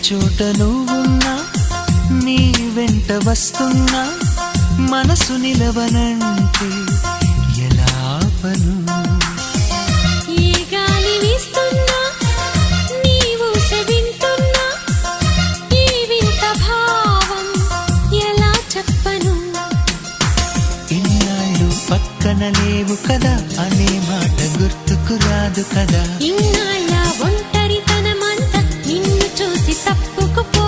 చోట నువ్వున్నా, నీ వెంట వస్తున్నా, మనసు నిలవనంటే ఎలా ఆపను? ఏ గాలి వీస్తున్నా, నీ ఊస వింటున్నా, ఈ వింత భావం ఎలా చెప్పను? ఇన్నాళ్ళు పక్కన లేవు కదా అనే మాట గుర్తుకు రాదు కదా. ఇన్నాళ్ళ ఒంటరితనమంతా నిన్ను చూసి తప్పుకుపో